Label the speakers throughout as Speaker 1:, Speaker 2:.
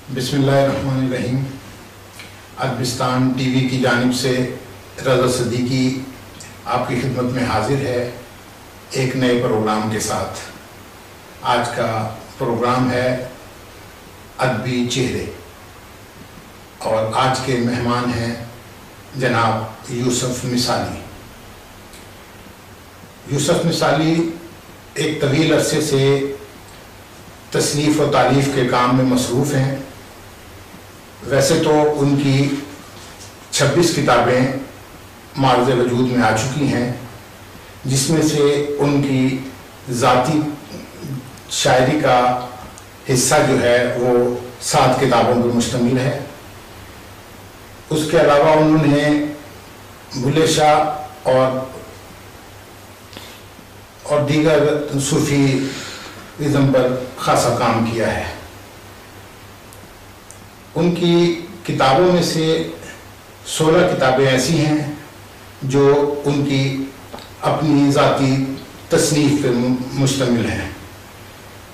Speaker 1: بسم اللہ الرحمن الرحیم. ادبستان ٹی وی کی جانب سے رضا صدیقی آپ کی خدمت میں حاضر ہے ایک نئے پروگرام کے ساتھ. آج کا پروگرام ہے ادبی چہرے اور آج کے مہمان ہیں جناب یوسف مثالی. یوسف مثالی ایک طویل عرصے سے تصنیف و تالیف کے کام میں مصروف ہیں. ویسے تو ان کی 26 کتابیں معرض وجود میں آ چکی ہیں، جس میں سے ان کی ذاتی شاعری کا حصہ جو ہے وہ 7 کتابوں پر مشتمل ہے. اس کے علاوہ انہوں نے بلے شاہ اور دیگر صوفی ازم پر خاصا کام کیا ہے. ان کی کتابوں میں سے 16 کتابیں ایسی ہیں جو ان کی اپنی ذاتی تصنیف پر مشتمل ہیں.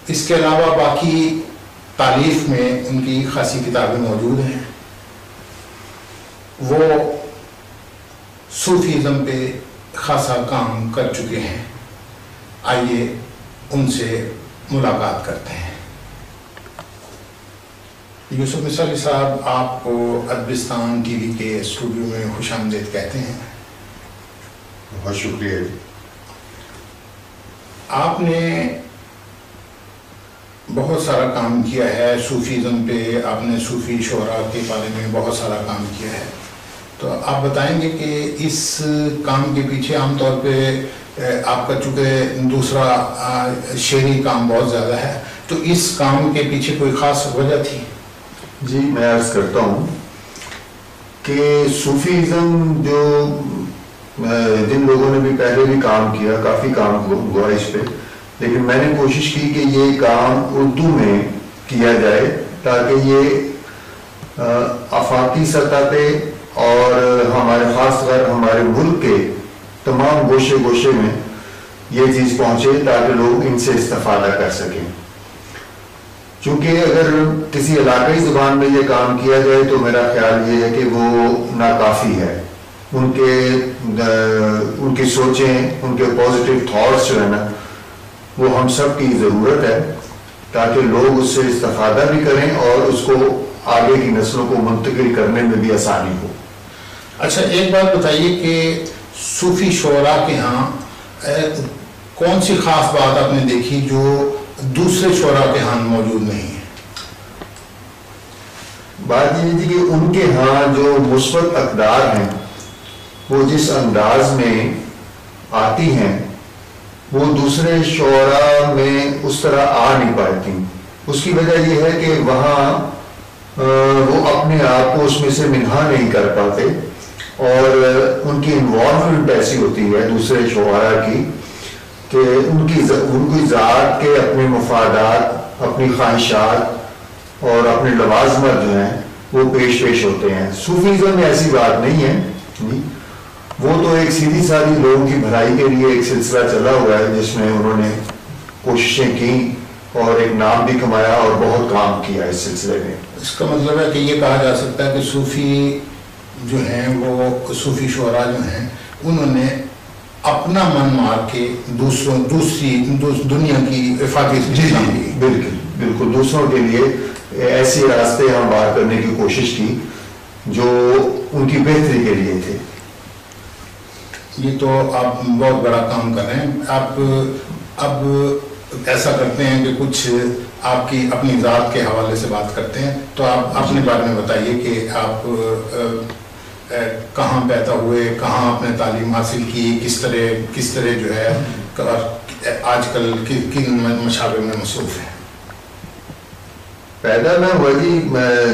Speaker 1: اس کے علاوہ باقی تالیف میں ان کی خاصی کتابیں موجود ہیں. وہ صوفیزم پہ خاصا کام کر چکے ہیں. آئیے ان سے ملاقات کرتے ہیں. یوسف مثالی صاحب، آپ کو ادبستان ٹی وی کے اسٹوڈیو میں خوش آمدید کہتے ہیں.
Speaker 2: بہت شکریہ.
Speaker 1: آپ نے بہت سارا کام کیا ہے صوفیزم پہ. آپ نے صوفی شعراء کے بارے میں بہت سارا کام کیا ہے. تو آپ بتائیں گے کہ اس کام کے پیچھے عام طور پہ آپ کا چونکہ دوسرا شعری کام بہت زیادہ ہے، تو اس کام کے پیچھے کوئی خاص وجہ تھی؟
Speaker 2: جی، میں عرض کرتا ہوں کہ صوفیزم جو جن لوگوں نے بھی پہلے بھی کام کیا، کافی کام ہوا اس پہ، لیکن میں نے کوشش کی کہ یہ کام اردو میں کیا جائے تاکہ یہ آفاقی سطح پہ اور ہمارے خاص کر ہمارے ملک کے تمام گوشے گوشے میں یہ چیز پہنچے تاکہ لوگ ان سے استفادہ کر سکیں. چونکہ اگر کسی علاقائی زبان میں یہ کام کیا جائے تو میرا خیال یہ ہے کہ وہ ناکافی ہے. ان کی سوچیں، ان کے پازیٹیو تھاٹس جو ہے نا، وہ ہم سب کی ضرورت ہے تاکہ لوگ اس سے استفادہ بھی کریں اور اس کو آگے کی نسلوں کو منتقل کرنے میں بھی آسانی ہو.
Speaker 1: اچھا، ایک بات بتائیے کہ صوفی شعراء کے ہاں کون سی خاص بات آپ نے دیکھی جو دوسرے شعراء کے ہاں موجود نہیں ہے؟
Speaker 2: بات یہ تھی کہ ان کے ہاں جو مثبت اقدار ہیں وہ جس انداز میں آتی ہیں وہ دوسرے شعراء میں اس طرح آ نہیں پاتی. اس کی وجہ یہ ہے کہ وہاں وہ اپنے آپ کو اس میں سے منہا نہیں کر پاتے اور ان کی انوالومنٹ ایسی ہوتی ہے دوسرے شعراء کی کہ ان کی ذات کے اپنے مفادات، اپنی خواہشات اور اپنے لوازمات جو ہیں وہ پیش ہوتے ہیں. صوفیزم میں ایسی بات نہیں ہے. وہ تو ایک سیدھی سادھی لوگوں کی بھلائی کے لیے ایک سلسلہ چلا ہوا ہے جس میں انہوں نے کوششیں کی اور ایک نام بھی کمایا اور بہت کام کیا اس سلسلے میں.
Speaker 1: اس کا مطلب ہے کہ یہ کہا جا سکتا ہے کہ صوفی جو ہیں، وہ صوفی شعراء جو ہیں، انہوں نے اپنا من مار کے دوسری دنیا کی افاقی سے کام کی.
Speaker 2: بالکل دوسروں کے لیے ایسے راستے ہموار کرنے کی کوشش کی جو ان کی بہتری کے لیے تھے.
Speaker 1: یہ تو آپ بہت بڑا کام کر رہے ہیں. آپ اب ایسا کرتے ہیں کہ کچھ آپ کی اپنی ذات کے حوالے سے بات کرتے ہیں، تو آپ اپنے بارے میں بتائیے کہ آپ کہاں پیدا ہوئے، کہاں آپ نے تعلیم حاصل کی، کس طرح جو ہے آج کل کن مشاغل میں مصروف ہیں.
Speaker 2: پیدا میں ہوا جی،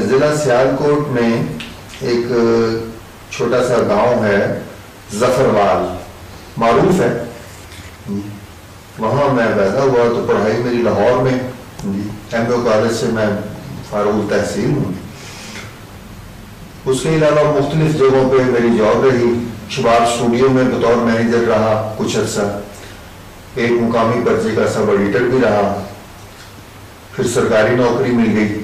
Speaker 2: ضلع سیالکوٹ میں ایک چھوٹا سا گاؤں ہے ظفروال، معروف ہے. وہاں میں پیدا ہوا تو پڑھائی میری لاہور میں، ایم او کالج سے میں فارغ التحصیل ہوں. اس کے علاوہ مختلف جگہوں پہ میری جاب رہی. شباب اسٹوڈیو میں بطور مینیجر رہا کچھ عرصہ، ایک مقامی پرچے کا سب ایڈیٹر بھی رہا، پھر سرکاری نوکری مل گئی.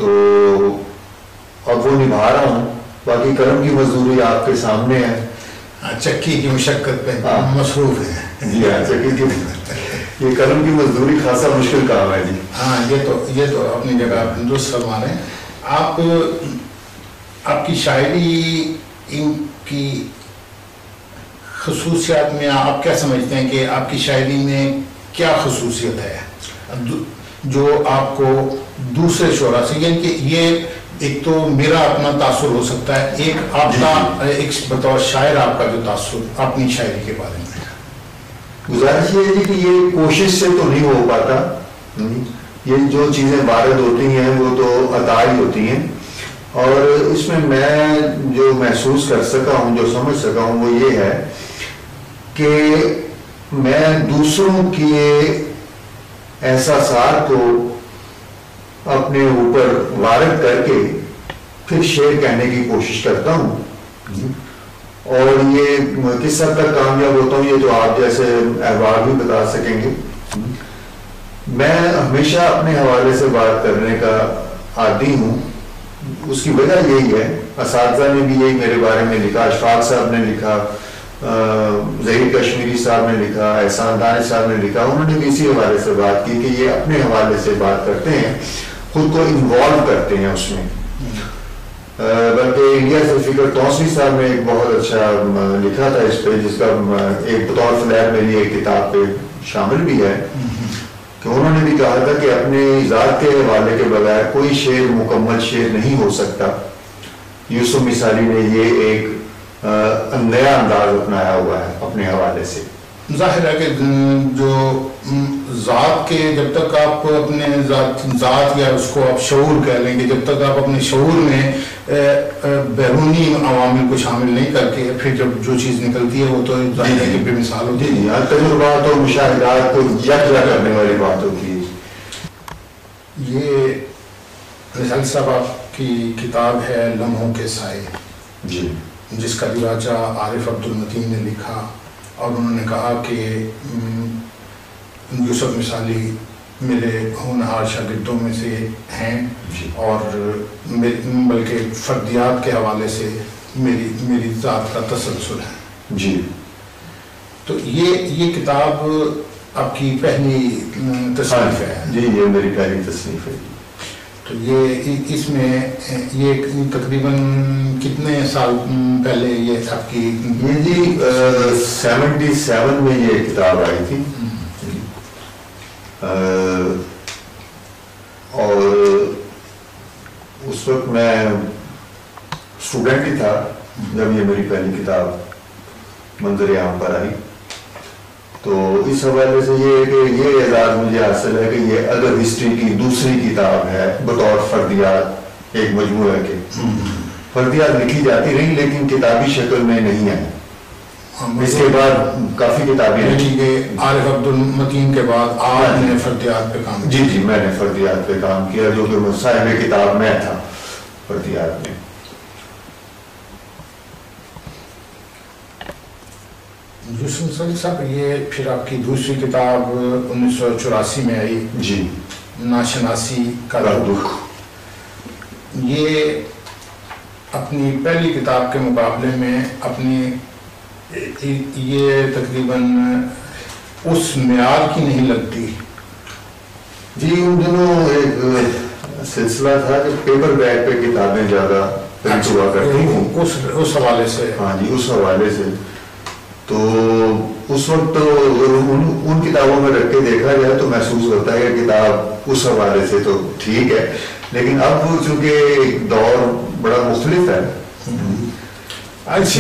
Speaker 2: تو اب وہ نبھا رہا ہوں. باقی قلم کی مزدوری آپ کے سامنے ہے.
Speaker 1: چکی کی مشقت پہ مصروف ہے.
Speaker 2: جی ہاں, چکی کی یہ قلم کی مزدوری خاصا مشکل کام ہے جی.
Speaker 1: ہاں, یہ تو اپنی جگہ درست فرما رہے ہیں. آپ کی شاعری ان کی خصوصیات میں آپ کیا سمجھتے ہیں کہ آپ کی شاعری میں کیا خصوصیت ہے جو آپ کو دوسرے شعراء سے, یعنی کہ یہ ایک تو میرا اپنا تاثر ہو سکتا ہے, ایک آپ کا ایک بطور شاعر آپ کا جو تاثر اپنی شاعری کے بارے میں.
Speaker 2: گزارش یہ ہے کہ یہ کوشش سے تو نہیں ہو پاتا. یہ جو چیزیں وارد ہوتی ہیں وہ تو عطا ہی ہوتی ہیں, اور اس میں جو محسوس کر سکا ہوں, جو سمجھ سکا ہوں, وہ یہ ہے کہ میں دوسروں کے احساسات کو اپنے اوپر وارد کر کے پھر شعر کہنے کی کوشش کرتا ہوں, اور یہ کس حد تک کامیاب ہوتا ہوں یہ تو آپ جیسے احباب بھی بتا سکیں گے. میں ہمیشہ اپنے حوالے سے بات کرنے کا عادی ہوں. اس کی وجہ یہی ہے, اساتذہ نے بھی یہی میرے بارے میں لکھا, اشفاق صاحب نے لکھا, ظہیر کشمیری صاحب نے لکھا, احسان دانش صاحب نے لکھا, انہوں نے بھی اسی حوالے سے بات کی کہ یہ اپنے حوالے سے بات کرتے ہیں, خود کو انوالو کرتے ہیں اس میں. بلکہ انڈیا سے فکر توسوی صاحب نے ایک بہت اچھا لکھا تھا اس پہ, جس کا ایک بطور فلیب میری ایک کتاب پہ شامل بھی ہے, کہ انہوں نے بھی کہا تھا کہ اپنے ذات کے حوالے کے بغیر کوئی شعر مکمل شعر نہیں ہو سکتا. یوسف مثالی نے یہ ایک نیا انداز اپنایا ہوا ہے اپنے حوالے سے.
Speaker 1: ظاہر ہے کہ جو ذات کے جب تک آپ اپنے ذات یا اس کو آپ شعور کہہ لیں گے, جب تک آپ اپنے شعور میں بیرونی عوامل کو شامل نہیں کر کے پھر جب جو چیز نکلتی ہے وہ تو ظاہر ہے کہ بے مثال ہوتی ہے.
Speaker 2: جی ہاں, تجربات اور مشاہدات کو یکجا کرنے والی بات ہوتی ہے.
Speaker 1: یہ نثال صاحب آپ کی کتاب ہے لمحوں کے سائے,
Speaker 2: جی,
Speaker 1: جس کا دیباچہ عارف عبد المتین نے لکھا, اور انہوں نے کہا کہ یوسف مثالی میرے ہونہار شاگردوں میں سے ہیں, اور بلکہ فردیات کے حوالے سے میری ذات کا تسلسل ہے.
Speaker 2: جی,
Speaker 1: تو یہ کتاب آپ کی پہلی تصنیف ہے.
Speaker 2: جی, یہ میری پہلی تصنیف ہے.
Speaker 1: تو یہ اس میں یہ تقریباً کتنے سال پہلے یہ آپ کی؟
Speaker 2: یہ جی 77 میں یہ کتاب آئی تھی, اور اس وقت میں اسٹوڈنٹ ہی تھا جب یہ میری پہلی کتاب منظر عام پر آئی. تو اس حوالے سے یہ ہے کہ یہ اعزاز مجھے حاصل ہے کہ یہ ادب ہسٹری کی دوسری کتاب ہے بطور فردیات ایک مجموعہ کے. فردیات لکھی جاتی رہی لیکن کتابی شکل میں نہیں ہے. اس کے بعد کافی کتابیں
Speaker 1: عارف عبد المتین کے بعد آپ نے فردیات پہ کام کیا؟
Speaker 2: جی, میں نے فردیات پہ کام کیا, جو کہ صاحب کتاب میں تھا فردیات میں.
Speaker 1: یوسف مثالی صاحب, یہ پھر آپ کی دوسری کتاب 1984 میں آئی,
Speaker 2: جی,
Speaker 1: ناشناسی کا دکھ. یہ اپنی پہلی کتاب کے مقابلے میں اپنی یہ تقریباً اس معیار کی نہیں لگتی.
Speaker 2: جی, ان دنوں ایک سلسلہ تھا کہ پیپر بیگ پہ کتابیں زیادہ پرنٹ ہوا کرتی تھیں,
Speaker 1: اس حوالے سے.
Speaker 2: ہاں جی, اس حوالے سے. تو اس وقت ان کتابوں میں رکھ کے دیکھا جائے تو محسوس ہوتا ہے کہ کتاب اس حوالے سے تو ٹھیک ہے, لیکن اب چونکہ دور بڑا مختلف ہے.
Speaker 1: اس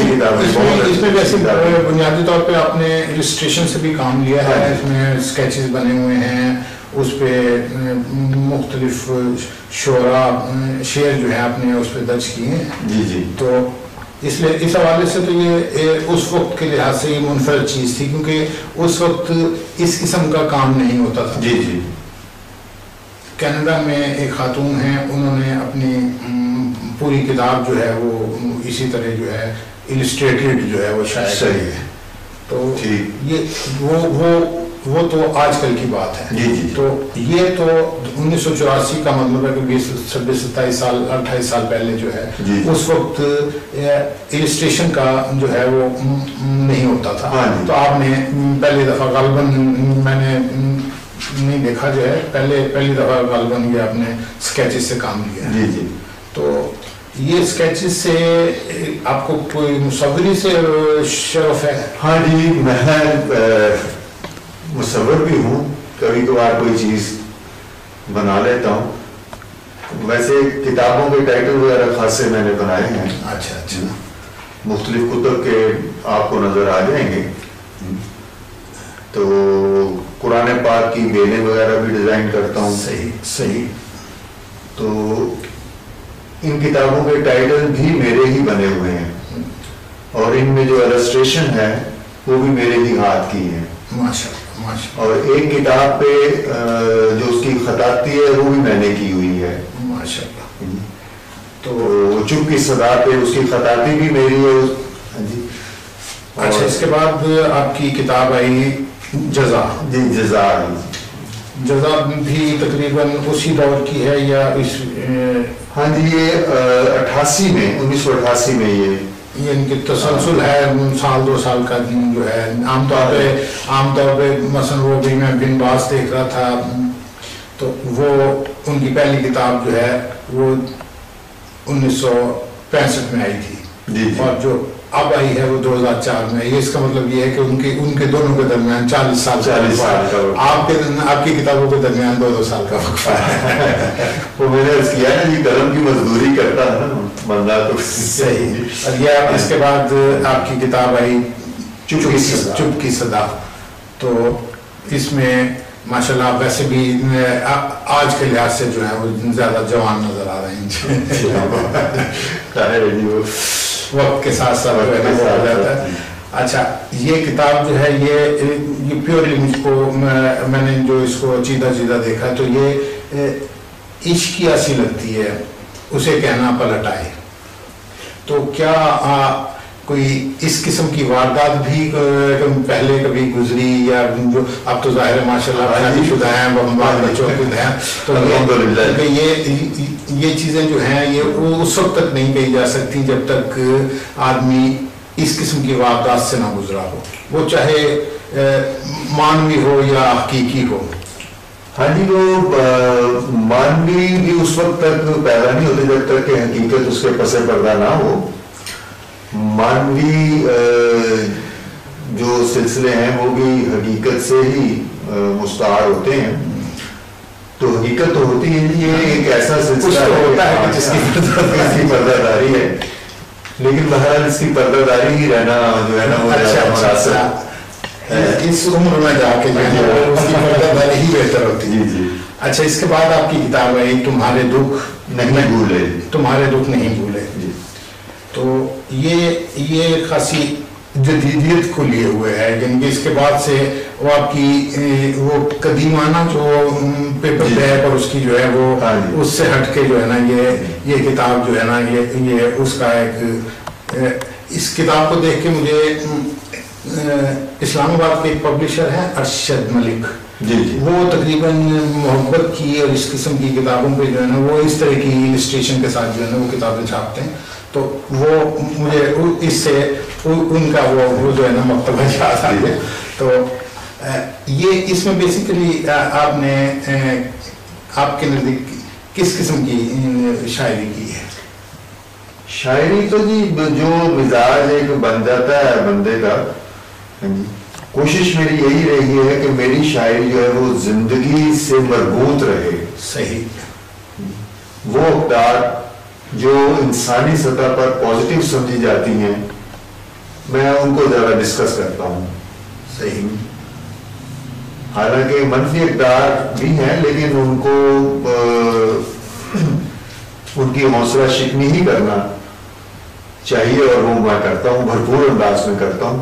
Speaker 1: میں ویسے بنیادی طور پہ آپ نے السٹریشن سے بھی کام لیا ہے, اس میں اسکیچز بنے ہوئے ہیں, اس پہ مختلف شعر جو ہے آپ نے اس پہ درج کیے ہیں.
Speaker 2: جی جی.
Speaker 1: تو اس لیے اس حوالے سے تو یہ اس وقت کے لحاظ سے یہ منفرد چیز تھی, کیونکہ اس وقت اس قسم کا کام نہیں ہوتا تھا.
Speaker 2: جی جی.
Speaker 1: کینیڈا میں ایک خاتون ہیں, انہوں نے اپنی پوری کتاب جو ہے وہ اسی طرح جو ہے السٹریٹڈ جو ہے وہ شائع کی ہے. تو یہ وہ وہ تو آج کل کی بات ہے.
Speaker 2: جی جی.
Speaker 1: تو یہ تو 1984 کا مطلب ہے کہ 20 26 27 سال 28 سال پہلے جو ہے اس وقت السٹریشن کا جو ہے وہ نہیں ہوتا تھا. تو آپ نے پہلی دفعہ غالباً میں نے نہیں دیکھا جو ہے پہلی دفعہ غالباً یہ آپ نے اسکیچز سے کام لیا ہے.
Speaker 2: جی جی. تو
Speaker 1: یہ اسکیچز سے آپ کو کوئی مصوری سے شرف ہے؟
Speaker 2: ہاں جی، میں مصور بھی ہوں، کبھی کبھار کوئی چیز بنا لیتا ہوں. ویسے کتابوں کے ٹائٹل وغیرہ خاصے میں نے بنائے ہیں.
Speaker 1: اچھا اچھا.
Speaker 2: مختلف کتب کے آپ کو نظر آ جائیں گے. تو قرآن پاک کی بیلیں وغیرہ بھی ڈیزائن کرتا ہوں.
Speaker 1: صحیح صحیح.
Speaker 2: تو ان کتابوں کے ٹائٹل بھی میرے ہی بنے ہوئے ہیں، اور ان میں جو السٹریشن ہے وہ بھی میرے ہی ہاتھ کی ہے.
Speaker 1: ماشاءاللہ.
Speaker 2: اور ایک کتاب پہ جو اس کی خطاطی ہے وہ بھی میں نے کی ہوئی ہے.
Speaker 1: ماشاءاللہ.
Speaker 2: تو چپ کی صدا پہ اس کی خطاطی بھی میری ہے. جی.
Speaker 1: اچھا، اس کے بعد آپ کی کتاب آئی جزا.
Speaker 2: جی جزا.
Speaker 1: جزا بھی تقریباً اسی دور کی ہے یا اس؟
Speaker 2: ہاں جی، یہ 88 میں 1988 میں یہ
Speaker 1: ان کی تسلسل ہے سال 2 سال کا جو ہے. عام طور پہ مثلا وہ بھی میں بن باز دیکھ رہا تھا تو وہ ان کی پہلی کتاب جو ہے وہ 1965 میں آئی تھی.
Speaker 2: جی.
Speaker 1: اور جو اب آئی ہے وہ 2004 میں. یہ اس کا مطلب یہ ہے کہ ان کے دونوں کے درمیان 40 سال کا آپ کی کتابوں کے درمیان 2 سال کا وقفہ ہے.
Speaker 2: وہ میں نے کیا ہے جی، قلم کی مزدوری کرتا ہے نا بندہ تو.
Speaker 1: صحیح. اور یہ اس کے بعد آپ کی کتاب آئی چپ کی صدا. تو اس میں ماشاءاللہ آپ ویسے بھی آج کے لحاظ سے جو ہے وہ زیادہ جوان نظر آ رہے ہیں. وقت کے ساتھ ساتھ ہو جاتا ہے. اچھا، یہ کتاب جو ہے یہ پیورلی مجھ کو میں نے جو اس کو چیدہ دیکھا تو یہ عشقیہ سی لگتی ہے، اسے کہنا پلٹ آئے. تو کیا کوئی اس قسم کی واردات بھی پہلے کبھی گزری، یا جو اب تو ظاہر ہے ماشاءاللہ شادی شدہ ہیں، بال بچوں ہیں، تو یہ چیزیں جو ہیں یہ اس وقت تک نہیں کہی جا سکتی جب تک آدمی اس قسم کی واردات سے نہ گزرا ہو، وہ چاہے مانوی ہو یا حقیقی ہو.
Speaker 2: ہاں جی، وہ مانوی بھی اس وقت تک پیدا نہیں ہوتے جب تک کہ حقیقت اس کے پس پردہ نہ ہو. مانوی جو سلسلے ہیں وہ بھی حقیقت سے ہی مستعار ہوتے ہیں. تو حقیقت تو ہوتی ہے، یہ ایک ایسا سلسلہ ہوتا ہے جس کی پردہ داری ہے، لیکن بہرحال اس کی پردہ داری ہی رہنا جو ہے نا وہ
Speaker 1: اس عمر میں جا کے اس کی پردہ داری ہی بہتر ہوتی ہے.
Speaker 2: جی.
Speaker 1: اچھا، اس کے بعد آپ کی کتاب ہے تمہارے دکھ نہیں بھولے. تو یہ خاصی جدیدیت کو لیے ہوئے ہے، یعنی کہ اس کے بعد سے وہ آپ کی وہ قدیمانہ جو پیپر بیک اور اس کی جو ہے وہ اس سے ہٹ کے جو ہے نا یہ کتاب جو ہے نا یہ اس کا ایک اس کتاب کو دیکھ کے مجھے اسلام آباد کے ایک پبلشر ہیں ارشد ملک، وہ تقریباً محبت کی اور اس قسم کی کتابوں پہ جو ہے نا وہ اس طرح کی السٹریشن کے ساتھ جو ہے نا وہ کتابیں چھاپتے ہیں. تو وہ مجھے اس سے ان کا وہ جو ہے نا مکتبہ یاد آ گیا. تو یہ اس میں بیسیکلی آپ نے آپ کے نزدیک کس قسم کی شاعری کی ہے؟
Speaker 2: شاعری تو جی جو مزاج ایک بن جاتا ہے بندے کا، کوشش میری یہی رہی ہے کہ میری شاعری جو ہے وہ زندگی سے مربوط رہے.
Speaker 1: صحیح.
Speaker 2: وہ اقدار جو انسانی سطح پر پازیٹیو سمجھی جاتی ہیں میں ان کو زیادہ ڈسکس کرتا ہوں.
Speaker 1: صحیح.
Speaker 2: حالانکہ منفی اقدار بھی ہیں لیکن ان کو ان کی حوصلہ شکنی ہی کرنا چاہیے، اور وہ میں کرتا ہوں، بھرپور انداز میں کرتا ہوں.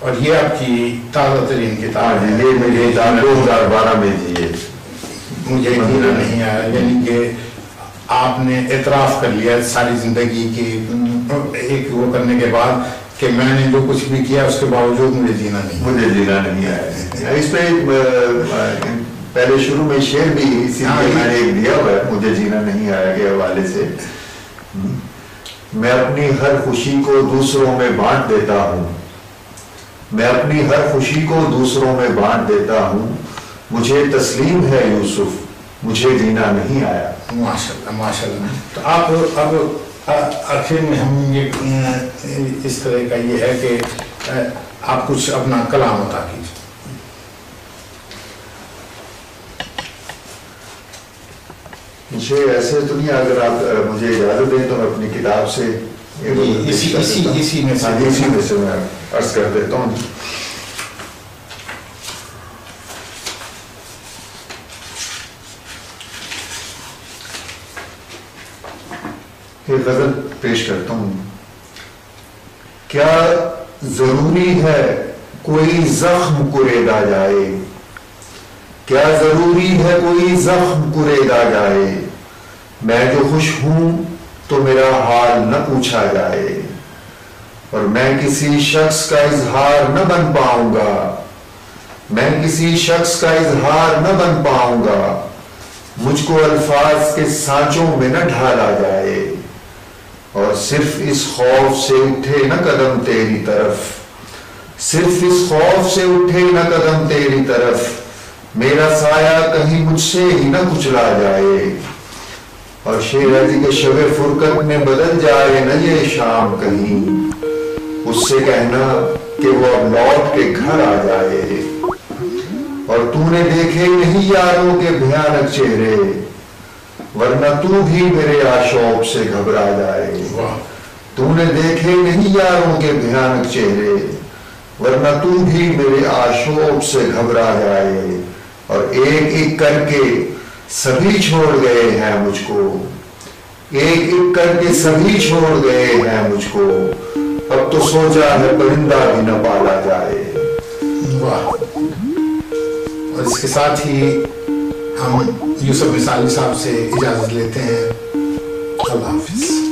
Speaker 1: اور یہ آپ کی تازہ ترین کتاب ہے؟
Speaker 2: یہ میری 2012 میں تھی.
Speaker 1: مجھے یقین نہیں آیا، یعنی کہ آپ نے اعتراف کر لیا ساری زندگی کی ایک وہ کرنے کے بعد کہ میں نے جو کچھ بھی کیا اس کے باوجود مجھے جینا نہیں
Speaker 2: آیا. اس پہ پہلے شروع میں شعر بھی اسی لیے میں نے ایک دیا ہوا ہے, مجھے جینا نہیں آیا کے حوالے سے. میں اپنی ہر خوشی کو دوسروں میں بانٹ دیتا ہوں, میں اپنی ہر خوشی کو دوسروں میں بانٹ دیتا ہوں, مجھے تسلیم ہے یوسف, مجھے جینا نہیں آیا.
Speaker 1: ماشاءاللہ ماشاءاللہ. تو آپ اب آخر میں ہم یہ اس طرح کا یہ ہے کہ آپ کچھ اپنا کلام عطا کیجیے.
Speaker 2: مجھے ایسے تو نہیں, اگر آپ مجھے اجازت دیں تو میں اپنی کتاب سے
Speaker 1: اسی میں
Speaker 2: سے میں عرض کر دیتا ہوں. ایک غزل پیش کرتا ہوں. کیا ضروری ہے کوئی زخم کریدا جائے, کیا ضروری ہے کوئی زخم کریدا جائے, میں جو خوش ہوں تو میرا حال نہ پوچھا جائے, اور میں کسی شخص کا اظہار نہ بن پاؤں گا, میں کسی شخص کا اظہار نہ بن پاؤں گا, مجھ کو الفاظ کے سانچوں میں نہ ڈھالا جائے, اور صرف اس خوف سے اٹھے نہ قدم تیری طرف, صرف اس خوف سے اٹھے نہ قدم تیری طرف, میرا سایہ کہیں مجھ سے ہی نہ کچلا جائے, اور شیرازی کے شب فرقت میں بدل جائے نہ یہ شام کہیں, اس سے کہنا کہ وہ اب لوٹ کے گھر آ جائے, اور تو نے دیکھے نہیں یاروں کے بھیانک چہرے, ورنہ تو بھی میرے آشوق سے گھبرا جائے, تو نے دیکھے نہیں یاروں کے بھیانک چہرے, ورنہ تو بھی میرے آشوق سے گھبرا جائے, اور ایک ایک کر کے سبھی چھوڑ گئے ہیں مجھ کو, ایک ایک کر کے سبھی چھوڑ گئے ہیں مجھ کو, اب تو سوچا ہے پرندہ بھی نہ پالا جائے.
Speaker 1: واہ. اور اس کے ساتھ ہی ہم یوسف مثالی صاحب سے اجازت لیتے ہیں. اللہ حافظ.